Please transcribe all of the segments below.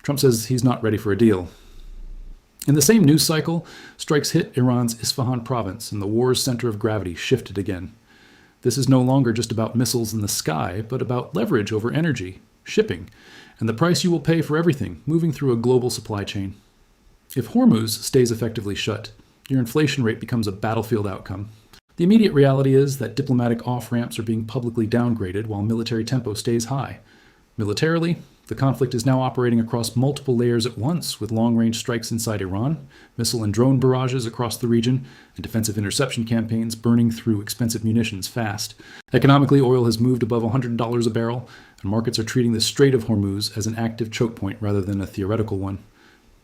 Trump says he's not ready for a deal. In the same news cycle, strikes hit Iran's Isfahan province, and the war's center of gravity shifted again. This is no longer just about missiles in the sky, but about leverage over energy, shipping, and the price you will pay for everything moving through a global supply chain. If Hormuz stays effectively shut, your inflation rate becomes a battlefield outcome. The immediate reality is that diplomatic off-ramps are being publicly downgraded while military tempo stays high. Militarily, the conflict is now operating across multiple layers at once, with long-range strikes inside Iran, missile and drone barrages across the region, and defensive interception campaigns burning through expensive munitions fast. Economically, oil has moved above $100 a barrel, and markets are treating the Strait of Hormuz as an active choke point rather than a theoretical one.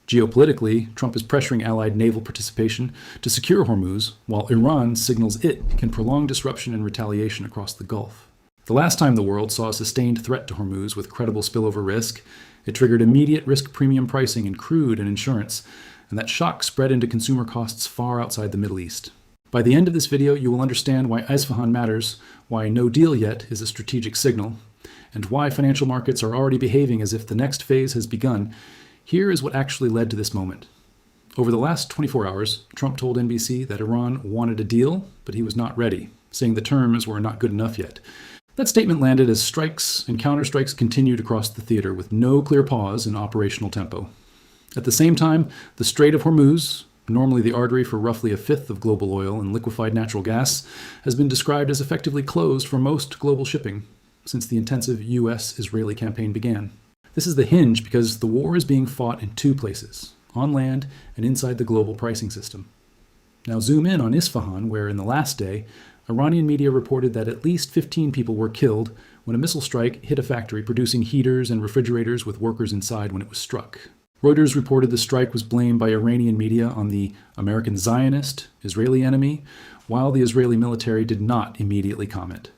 Geopolitically, Trump is pressuring Allied naval participation to secure Hormuz, while Iran signals it can prolong disruption and retaliation across the Gulf. The last time the world saw a sustained threat to Hormuz with credible spillover risk, it triggered immediate risk premium pricing in crude and insurance, and that shock spread into consumer costs far outside the Middle East. By the end of this video, you will understand why Isfahan matters, why no deal yet is a strategic signal, and why financial markets are already behaving as if the next phase has begun. Here is what actually led to this moment. Over the last 24 hours, Trump told NBC that Iran wanted a deal, but he was not ready, saying the terms were not good enough yet. That statement landed as strikes and counterstrikes continued across the theater with no clear pause in operational tempo. At the same time, the Strait of Hormuz, normally the artery for roughly a fifth of global oil and liquefied natural gas, has been described as effectively closed for most global shipping since the intensive U.S.-Israeli campaign began. This is the hinge because the war is being fought in two places, on land and inside the global pricing system. Now zoom in on Isfahan, where in the last day, Iranian media reported that at least 15 people were killed when a missile strike hit a factory producing heaters and refrigerators with workers inside when it was struck. Reuters reported the strike was blamed by Iranian media on the American Zionist, Israeli enemy, while the Israeli military did not immediately comment.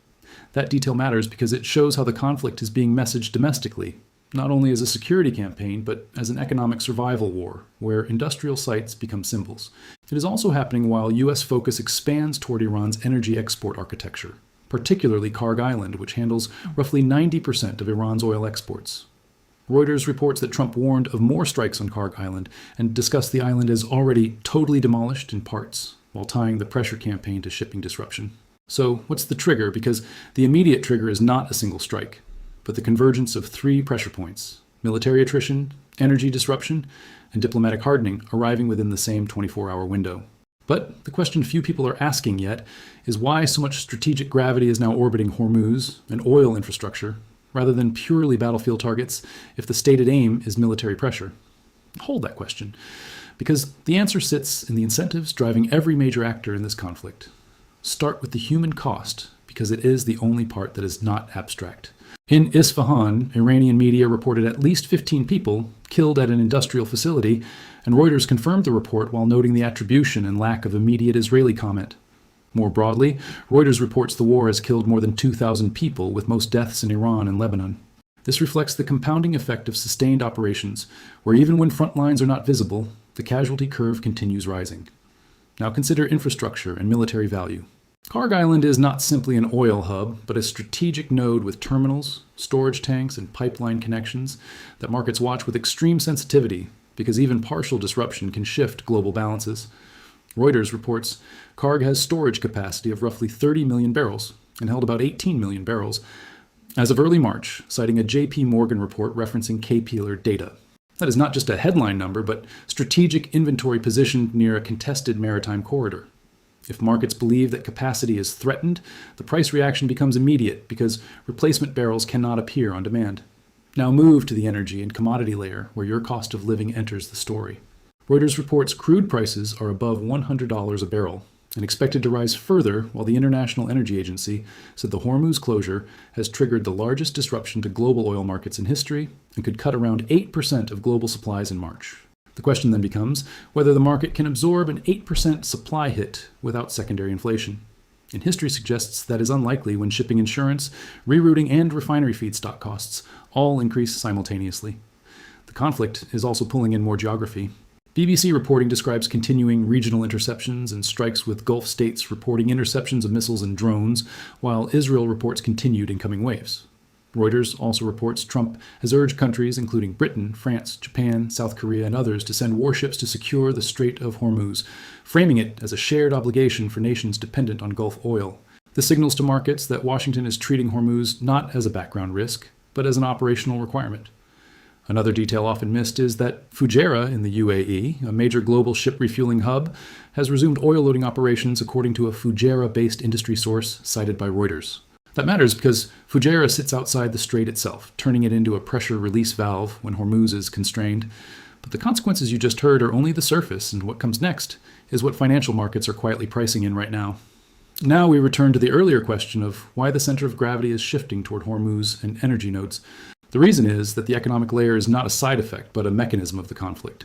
That detail matters because it shows how the conflict is being messaged domestically, not only as a security campaign, but as an economic survival war, where industrial sites become symbols. It is also happening while U.S. focus expands toward Iran's energy export architecture, particularly Kharg Island, which handles roughly 90% of Iran's oil exports. Reuters reports that Trump warned of more strikes on Kharg Island and discussed the island as already totally demolished in parts, while tying the pressure campaign to shipping disruption. So what's the trigger? Because the immediate trigger is not a single strike, but the convergence of three pressure points: military attrition, energy disruption, and diplomatic hardening arriving within the same 24-hour window. But the question few people are asking yet is why so much strategic gravity is now orbiting Hormuz and oil infrastructure, rather than purely battlefield targets if the stated aim is military pressure. Hold that question, because the answer sits in the incentives driving every major actor in this conflict. Start with the human cost, because it is the only part that is not abstract. In Isfahan, Iranian media reported at least 15 people killed at an industrial facility, and Reuters confirmed the report while noting the attribution and lack of immediate Israeli comment. More broadly, Reuters reports the war has killed more than 2,000 people, with most deaths in Iran and Lebanon. This reflects the compounding effect of sustained operations, where even when front lines are not visible, the casualty curve continues rising. Now consider infrastructure and military value. Kharg Island is not simply an oil hub, but a strategic node with terminals, storage tanks, and pipeline connections that markets watch with extreme sensitivity, because even partial disruption can shift global balances. Reuters reports Kharg has storage capacity of roughly 30 million barrels and held about 18 million barrels as of early March, citing a J.P. Morgan report referencing K-Peeler data. That is not just a headline number, but strategic inventory positioned near a contested maritime corridor. If markets believe that capacity is threatened, the price reaction becomes immediate because replacement barrels cannot appear on demand. Now move to the energy and commodity layer, where your cost of living enters the story. Reuters reports crude prices are above $100 a barrel and expected to rise further, while the International Energy Agency said the Hormuz closure has triggered the largest disruption to global oil markets in history and could cut around 8% of global supplies in March. The question then becomes whether the market can absorb an 8% supply hit without secondary inflation. And history suggests that is unlikely when shipping insurance, rerouting, and refinery feedstock costs all increase simultaneously. The conflict is also pulling in more geography. BBC reporting describes continuing regional interceptions and strikes, with Gulf states reporting interceptions of missiles and drones, while Israel reports continued incoming waves. Reuters also reports Trump has urged countries, including Britain, France, Japan, South Korea, and others, to send warships to secure the Strait of Hormuz, framing it as a shared obligation for nations dependent on Gulf oil. This signals to markets that Washington is treating Hormuz not as a background risk, but as an operational requirement. Another detail often missed is that Fujairah in the UAE, a major global ship refueling hub, has resumed oil loading operations according to a Fujairah-based industry source cited by Reuters. That matters because Fujairah sits outside the strait itself, turning it into a pressure release valve when Hormuz is constrained. But the consequences you just heard are only the surface, and what comes next is what financial markets are quietly pricing in right now. Now we return to the earlier question of why the center of gravity is shifting toward Hormuz and energy nodes. The reason is that the economic layer is not a side effect, but a mechanism of the conflict.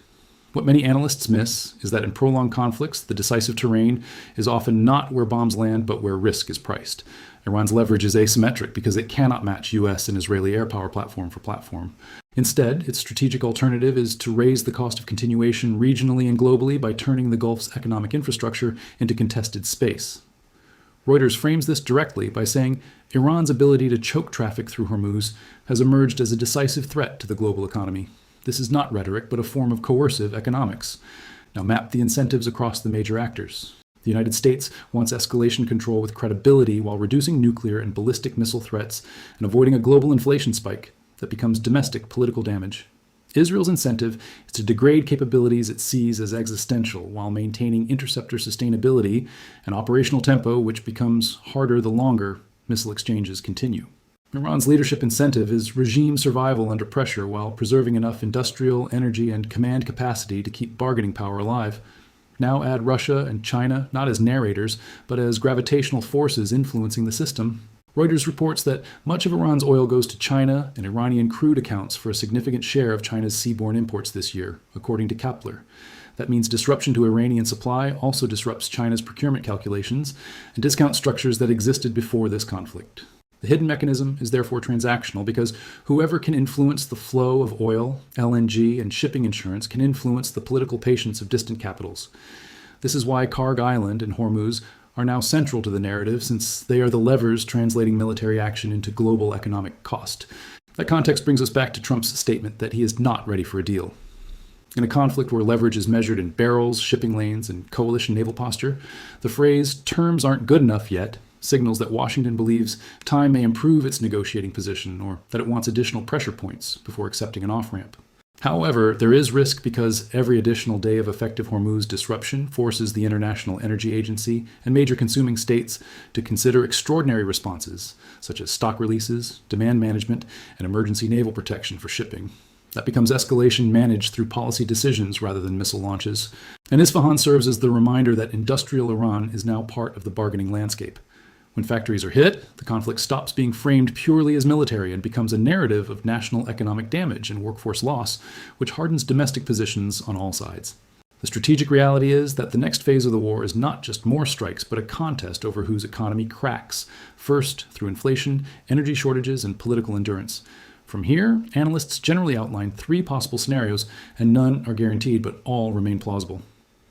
What many analysts miss is that in prolonged conflicts, the decisive terrain is often not where bombs land, but where risk is priced. Iran's leverage is asymmetric because it cannot match U.S. and Israeli air power platform for platform. Instead, its strategic alternative is to raise the cost of continuation regionally and globally by turning the Gulf's economic infrastructure into contested space. Reuters frames this directly by saying Iran's ability to choke traffic through Hormuz has emerged as a decisive threat to the global economy. This is not rhetoric, but a form of coercive economics. Now map the incentives across the major actors. The United States wants escalation control with credibility while reducing nuclear and ballistic missile threats and avoiding a global inflation spike that becomes domestic political damage. Israel's incentive is to degrade capabilities it sees as existential while maintaining interceptor sustainability and operational tempo, which becomes harder the longer missile exchanges continue. Iran's leadership incentive is regime survival under pressure while preserving enough industrial, energy, and command capacity to keep bargaining power alive. Now add Russia and China, not as narrators, but as gravitational forces influencing the system. Reuters reports that much of Iran's oil goes to China, and Iranian crude accounts for a significant share of China's seaborne imports this year, according to Kepler. That means disruption to Iranian supply also disrupts China's procurement calculations and discount structures that existed before this conflict. The hidden mechanism is therefore transactional because whoever can influence the flow of oil, LNG, and shipping insurance can influence the political patience of distant capitals. This is why Kharg Island and Hormuz are now central to the narrative, since they are the levers translating military action into global economic cost. That context brings us back to Trump's statement that he is not ready for a deal. In a conflict where leverage is measured in barrels, shipping lanes, and coalition naval posture, the phrase, "terms aren't good enough yet," signals that Washington believes time may improve its negotiating position or that it wants additional pressure points before accepting an off-ramp. However, there is risk because every additional day of effective Hormuz disruption forces the International Energy Agency and major consuming states to consider extraordinary responses, such as stock releases, demand management, and emergency naval protection for shipping. That becomes escalation managed through policy decisions rather than missile launches. And Isfahan serves as the reminder that industrial Iran is now part of the bargaining landscape. When factories are hit, the conflict stops being framed purely as military and becomes a narrative of national economic damage and workforce loss, which hardens domestic positions on all sides. The strategic reality is that the next phase of the war is not just more strikes, but a contest over whose economy cracks, first through inflation, energy shortages, and political endurance. From here, analysts generally outline 3 possible scenarios, and none are guaranteed, but all remain plausible.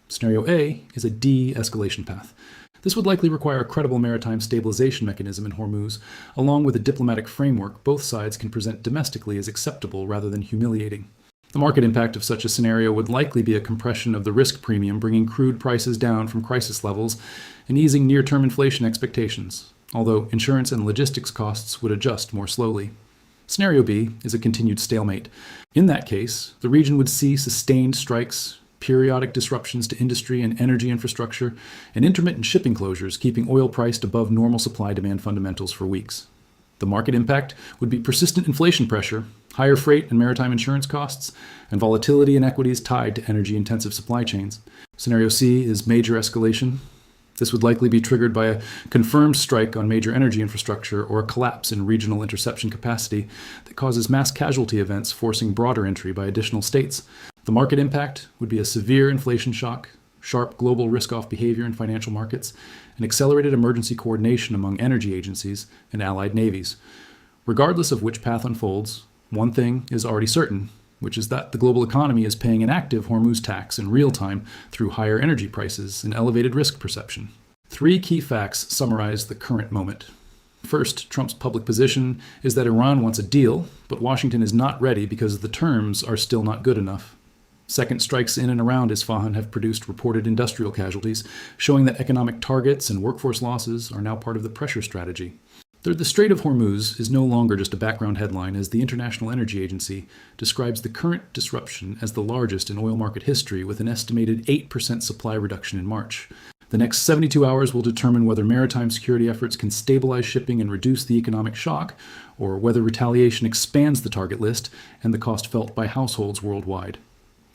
Scenario A is a de-escalation path. This would likely require a credible maritime stabilization mechanism in Hormuz, along with a diplomatic framework both sides can present domestically as acceptable rather than humiliating. The market impact of such a scenario would likely be a compression of the risk premium, bringing crude prices down from crisis levels and easing near-term inflation expectations, although insurance and logistics costs would adjust more slowly. Scenario B is a continued stalemate. In that case, the region would see sustained strikes, periodic disruptions to industry and energy infrastructure, and intermittent shipping closures, keeping oil priced above normal supply-demand fundamentals for weeks. The market impact would be persistent inflation pressure, higher freight and maritime insurance costs, and volatility in equities tied to energy-intensive supply chains. Scenario C is major escalation. This would likely be triggered by a confirmed strike on major energy infrastructure or a collapse in regional interception capacity that causes mass casualty events, forcing broader entry by additional states. The market impact would be a severe inflation shock, sharp global risk-off behavior in financial markets, and accelerated emergency coordination among energy agencies and allied navies. Regardless of which path unfolds, one thing is already certain, which is that the global economy is paying an active Hormuz tax in real time through higher energy prices and elevated risk perception. 3 key facts summarize the current moment. First, Trump's public position is that Iran wants a deal, but Washington is not ready because the terms are still not good enough. Second, strikes in and around Isfahan have produced reported industrial casualties, showing that economic targets and workforce losses are now part of the pressure strategy. Third, the Strait of Hormuz is no longer just a background headline, as the International Energy Agency describes the current disruption as the largest in oil market history, with an estimated 8% supply reduction in March. The next 72 hours will determine whether maritime security efforts can stabilize shipping and reduce the economic shock, or whether retaliation expands the target list and the cost felt by households worldwide.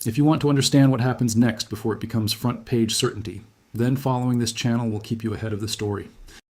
If you want to understand what happens next before it becomes front page certainty, then following this channel will keep you ahead of the story.